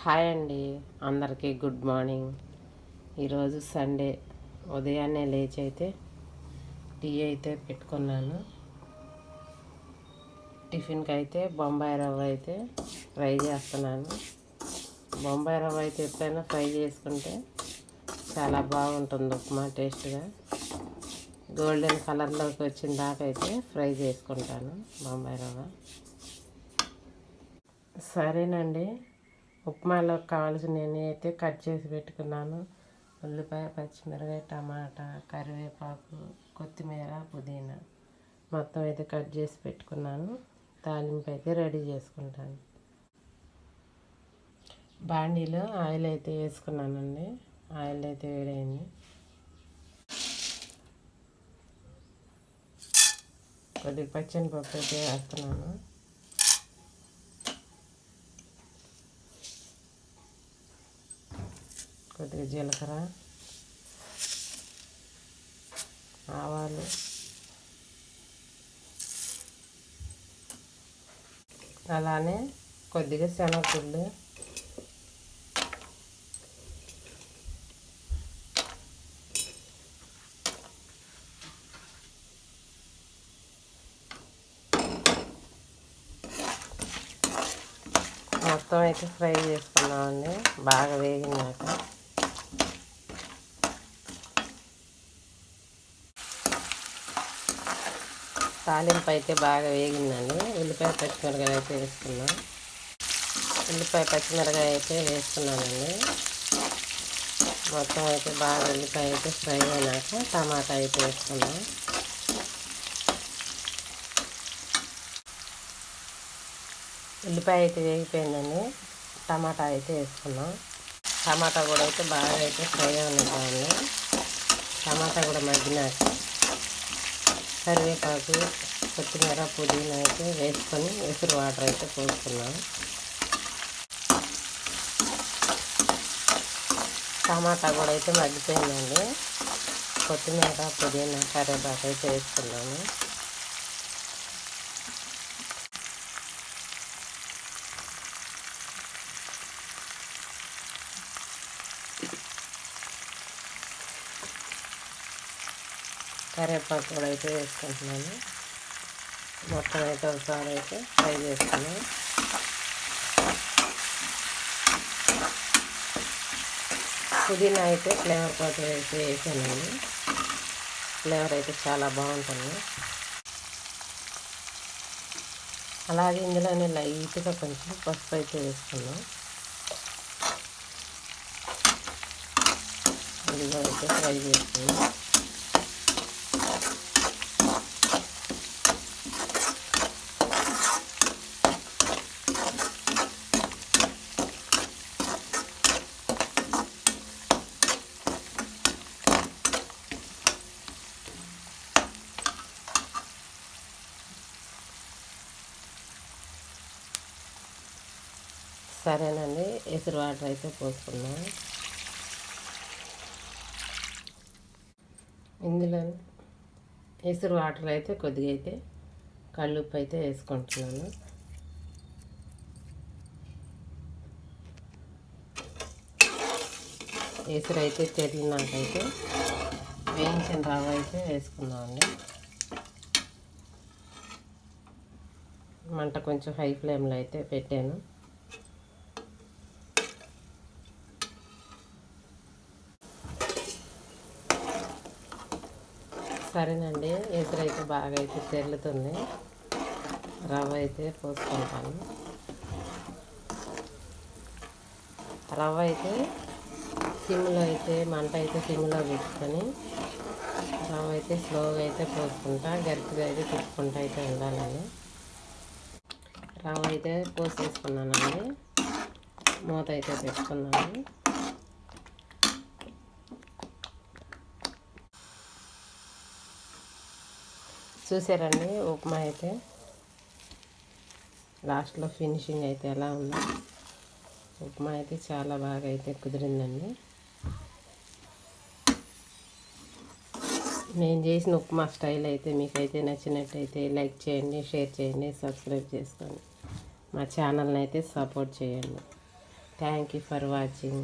Hi అండి, అందరికీ good morning. ఈరోజు సండే. ఉదయాన్నే లేచి అయితే టీ అయితే పెట్టుకున్నాను. టిఫిన్కి అయితే బొంబాయి రవ్వ అయితే ఫ్రై చేస్తున్నాను. బొంబాయి రవ్వ అయితే ఎప్పుడైనా ఫ్రై చేసుకుంటే చాలా బాగుంటుంది ఉప్మా టేస్ట్గా. గోల్డెన్ కలర్లోకి వచ్చిన దాకా అయితే ఫ్రై చేసుకుంటాను బొంబాయి రవ్వ. సరేనండి, ఉప్మాలోకి కావాల్సిన అయితే కట్ చేసి పెట్టుకున్నాను. ఉల్లిపాయ, పచ్చిమిరపకాయ, టమాటా, కరివేపాకు, కొత్తిమీర, పుదీనా మొత్తం అయితే కట్ చేసి పెట్టుకున్నాను. తాలింపు అయితే రెడీ చేసుకుంటాను. బాండీలో ఆయిల్ అయితే వేసుకున్నానండి. ఆయిల్ అయితే వేడైంది. కొద్దిగా పచ్చనిపప్పు అయితే వేస్తున్నాను. కొద్దిగా జీలకర్ర, ఆవాలు, అలానే కొద్దిగా శనగగుళ్ళు, మొత్తం అయితే ఫ్రై చేసుకున్నామండి. బాగా వేగినాక తాలింపు అయితే బాగా వేగిందండి. ఉల్లిపాయ, పచ్చిమిరకాయ అయితే వేసుకున్నాం. ఉల్లిపాయ, పచ్చిమిరకాయ అయితే వేసుకున్నానండి. మొత్తం అయితే బాగా ఉల్లిపాయ అయితే ఫ్రై అయినాక టమాటా అయితే వేసుకున్నాం. ఉల్లిపాయ అయితే వేగిపోయిందండి. టమాటా అయితే వేసుకున్నాం. టమాటా కూడా అయితే బాగా అయితే ఫ్రై అవుతుంది. టమాటా కూడా మగ్గినాక కరివేపాకు, కొత్తిమీర, పుదీనా అయితే వేసుకొని ఎసురు వాటర్ అయితే పోసుకున్నాం. టమాటా కూడా అయితే మగ్గిపోయిందండి. కొత్తిమీర, పుదీనా, కరివేపాకు అయితే వేసుకున్నాము. కరివేపాకు కూడా అయితే వేసుకుంటున్నాను. మొత్తం అయితే ఒకసారి అయితే ఫ్రై చేసుకున్నాం. పుదీనా అయితే ఫ్లేవర్ కోసం అయితే వేసానండి. ఫ్లేవర్ అయితే చాలా బాగుంటుంది. అలాగే ఇందులోనే లైట్గా కొంచెం పసుపు అయితే వేసుకున్నాం. ఇందులో అయితే ఫ్రై చేసుకున్నాం. సరేనండి, ఎసురు వాటర్ అయితే పోసుకున్నాం. ఇందులో ఎసురు వాటర్ అయితే కొద్దిగా అయితే కల్లుప్పు అయితే వేసుకుంటున్నాను. ఎసురు అయితే తెరిలినాకైతే వేయించిన రవ్వ అయితే వేసుకున్నామండి. మంట కొంచెం హై ఫ్లేమ్లో అయితే పెట్టాను. సరేనండి, ఎసురు అయితే బాగా అయితే తెరులుతుంది. రవ్వ అయితే పోసుకుంటాను. రవ్వ అయితే సిమ్లో అయితే మంట అయితే సిమ్లో పెట్టుకొని రవ్వ అయితే స్లోగా అయితే పోసుకుంటా, గరిటిగా అయితే తిప్పుకుంటా అయితే ఉండాలని. రవ్వ అయితే పోసేసుకున్నానండి. మూత అయితే పెట్టుకున్నాను. చూసారండి, ఉప్మా అయితే లాస్ట్లో ఫినిషింగ్ అయితే ఎలా ఉందో. ఉప్మా అయితే చాలా బాగా అయితే కుదిరిందండి. నేను చేసిన ఉప్మా స్టైల్ అయితే మీకైతే నచ్చినట్టయితే లైక్ చేయండి, షేర్ చేయండి, సబ్స్క్రైబ్ చేసుకోండి. మా ఛానల్ని అయితే సపోర్ట్ చేయండి. Thank you for watching.